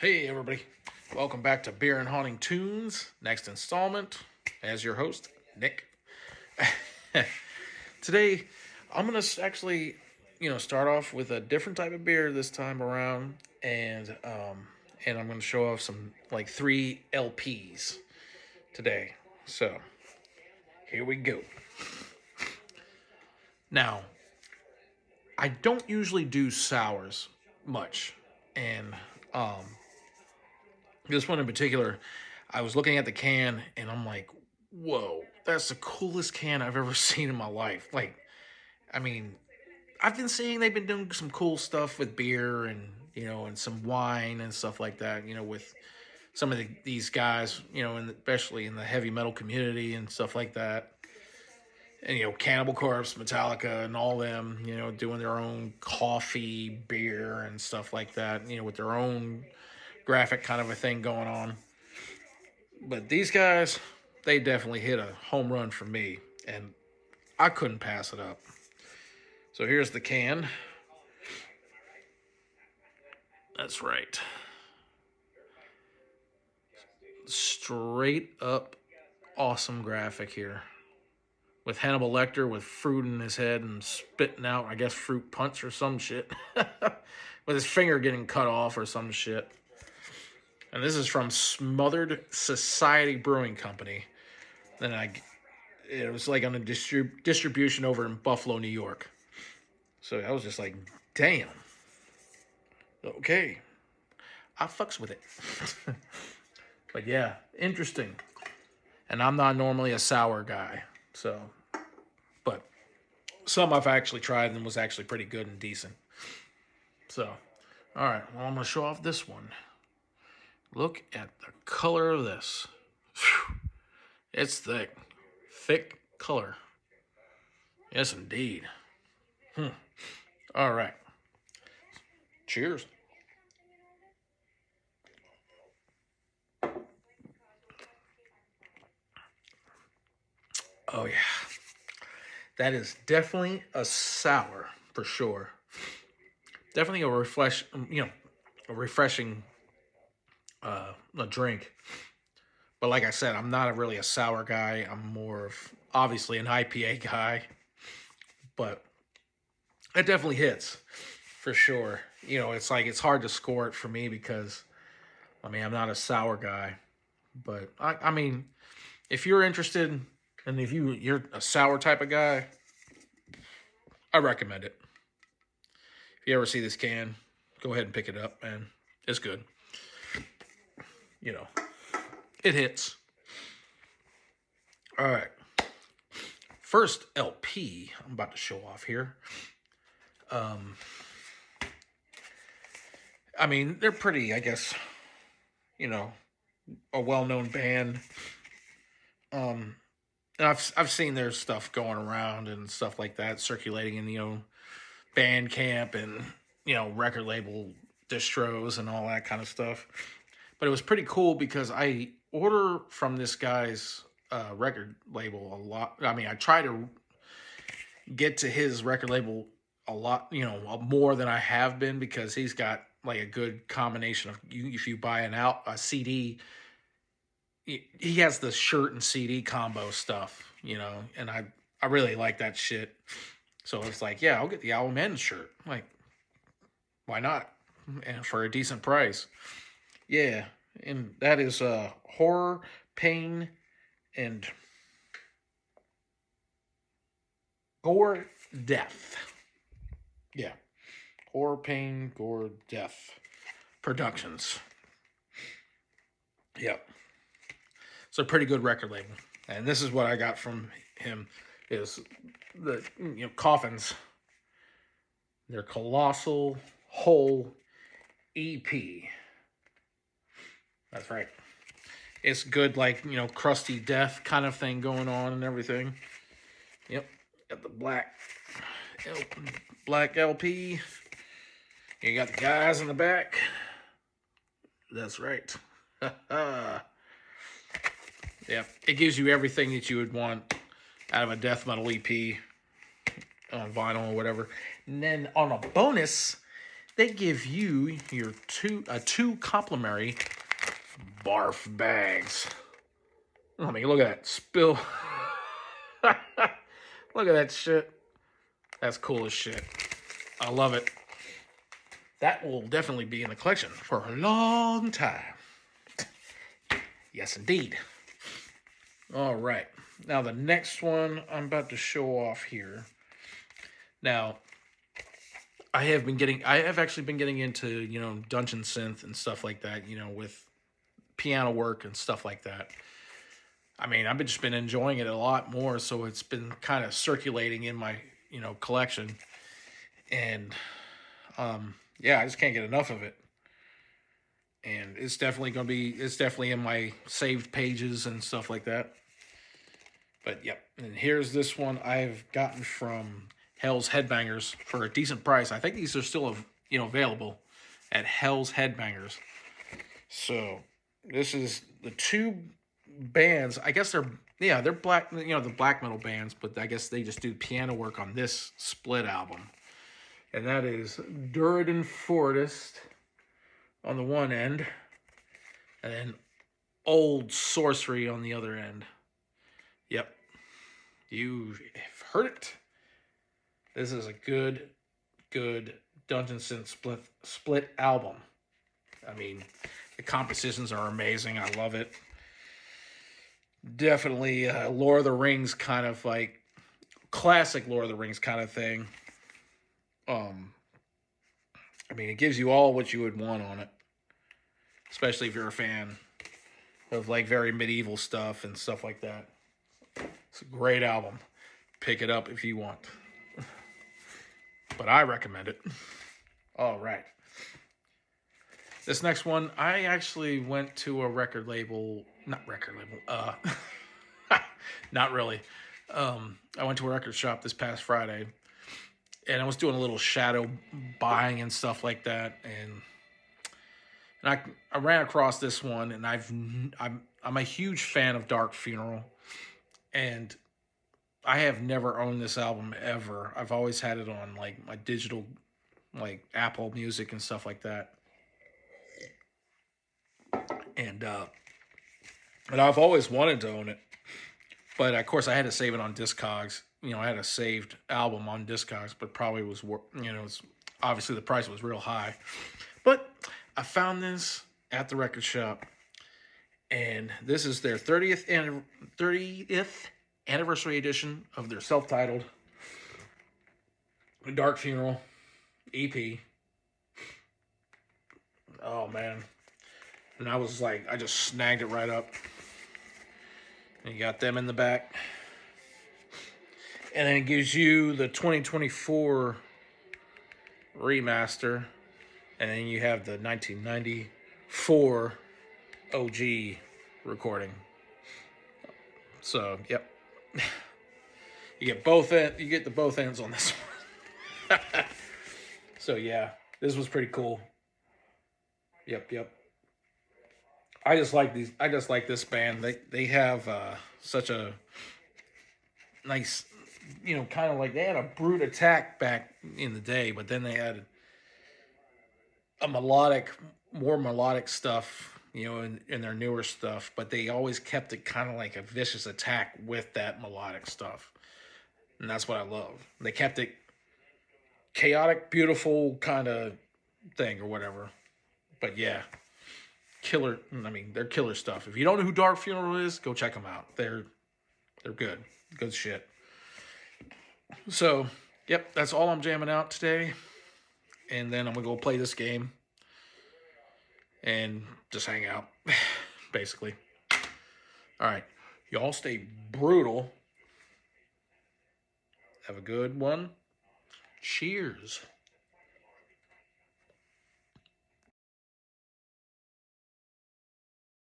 Hey everybody, welcome back to Beer and Haunting Tunes. Next installment, as your host, Nick. Today, I'm gonna actually, start off with a different type of beer this time around, and I'm gonna show off some like 3 LPs today. So here we go. Now, I don't usually do sours much, and um, this one in particular, I was looking at the can and I'm like, whoa, that's the coolest can I've ever seen in my life. Like, I mean, I've been seeing they've been doing some cool stuff with beer and, and some wine and stuff like that, with some of these guys, and especially in the heavy metal community and stuff like that. And, Cannibal Corpse, Metallica, and all them, doing their own coffee, beer, and stuff like that, with their own graphic kind of a thing going on. But these guys, they definitely hit a home run for me, and I couldn't pass it up. So here's the can. That's right. Straight up awesome graphic here. With Hannibal Lecter with fruit in his head and spitting out, I guess, fruit punch or some shit. With his finger getting cut off or some shit. And this is from Smothered Society Brewing Company. It was like on a distribution over in Buffalo, New York. So I was just like, damn. Okay. I fucks with it. But yeah, interesting. And I'm not normally a sour guy. So, but some I've actually tried and was actually pretty good and decent. So, all right. Well, I'm going to show off this one. Look at the color of this. Whew. It's thick. Thick color. Yes, indeed. All right. Cheers. Oh, yeah. That is definitely a sour for sure. Definitely a refreshing a drink. But like I said, I'm not really a sour guy. I'm more of obviously an IPA guy. But it definitely hits for sure. It's like it's hard to score it for me because I'm not a sour guy. But I mean, if you're interested and if you're a sour type of guy, I recommend it. If you ever see this can, go ahead and pick it up, man. It's good. You know, it hits. All right. First LP I'm about to show off here. They're pretty, I guess, a well-known band. And I've seen their stuff going around and stuff like that circulating in Bandcamp and record label distros and all that kind of stuff. But it was pretty cool because I order from this guy's record label a lot. I try to get to his record label a lot, more than I have been because he's got like a good combination of if you buy a CD, he has the shirt and CD combo stuff, and I really like that shit. So it's like, yeah, I'll get the album and shirt. Like, why not? And for a decent price. Yeah, and that is Horror, Pain, and Gore, Death. Yeah, Horror, Pain, Gore, Death Productions. Yep. It's a pretty good record label. And this is what I got from him is the Coffins. Their Colossal Hole EP. That's right. It's good, like, crusty death kind of thing going on and everything. Yep. Got the black LP. You got the guys in the back. That's right. Yeah, it gives you everything that you would want out of a death metal EP on vinyl or whatever. And then on a bonus, they give you your two complimentary barf bags. I mean, look at that spill. Look at that shit. That's cool as shit. I love it. That will definitely be in the collection for a long time. Yes, indeed. All right. Now, the next one I'm about to show off here. Now, I have actually been getting into, dungeon synth and stuff like that, with piano work and stuff like that. I mean, I've just been enjoying it a lot more, so it's been kind of circulating in my, collection. And, yeah, I just can't get enough of it. And it's definitely in my saved pages and stuff like that. But, yep. And here's this one I've gotten from Hell's Headbangers for a decent price. I think these are still, available at Hell's Headbangers. So, this is the two bands. I guess they're black, the black metal bands, but I guess they just do piano work on this split album. And that is Durden Fortist on the one end, and then Old Sorcery on the other end. Yep. You've heard it. This is a good Dungeon Synth split album. I mean, the compositions are amazing. I love it. Definitely Lord of the Rings kind of like classic Lord of the Rings kind of thing. I mean, it gives you all what you would want on it, especially if you're a fan of like very medieval stuff and stuff like that. It's a great album. Pick it up if you want. But I recommend it. All right. This next one, I actually went to a not really. I went to a record shop this past Friday, and I was doing a little shadow buying and stuff like that, and I ran across this one, and I'm a huge fan of Dark Funeral, and I have never owned this album ever. I've always had it on like my digital, like Apple Music and stuff like that, and I've always wanted to own it, but of course I had to save it on Discogs. I had a saved album on Discogs, but probably it's obviously the price was real high. But I found this at the record shop, and this is their 30th anniversary edition of their self-titled Dark Funeral EP. Oh man. And I was like, I just snagged it right up. And you got them in the back. And then it gives you the 2024 remaster. And then you have the 1994 OG recording. So, yep. You get the both ends on this one. So yeah, this was pretty cool. Yep. I just like this band. They have such a nice, kind of like they had a brute attack back in the day, but then they had a more melodic stuff, in their newer stuff, but they always kept it kind of like a vicious attack with that melodic stuff. And that's what I love. They kept it chaotic, beautiful kind of thing or whatever. But yeah, killer. I mean, they're killer stuff. If you don't know who Dark Funeral is, go check them out. They're good. Good shit. So, yep, that's all I'm jamming out today. And then I'm going to go play this game and just hang out, basically. All right. Y'all stay brutal. Have a good one. Cheers.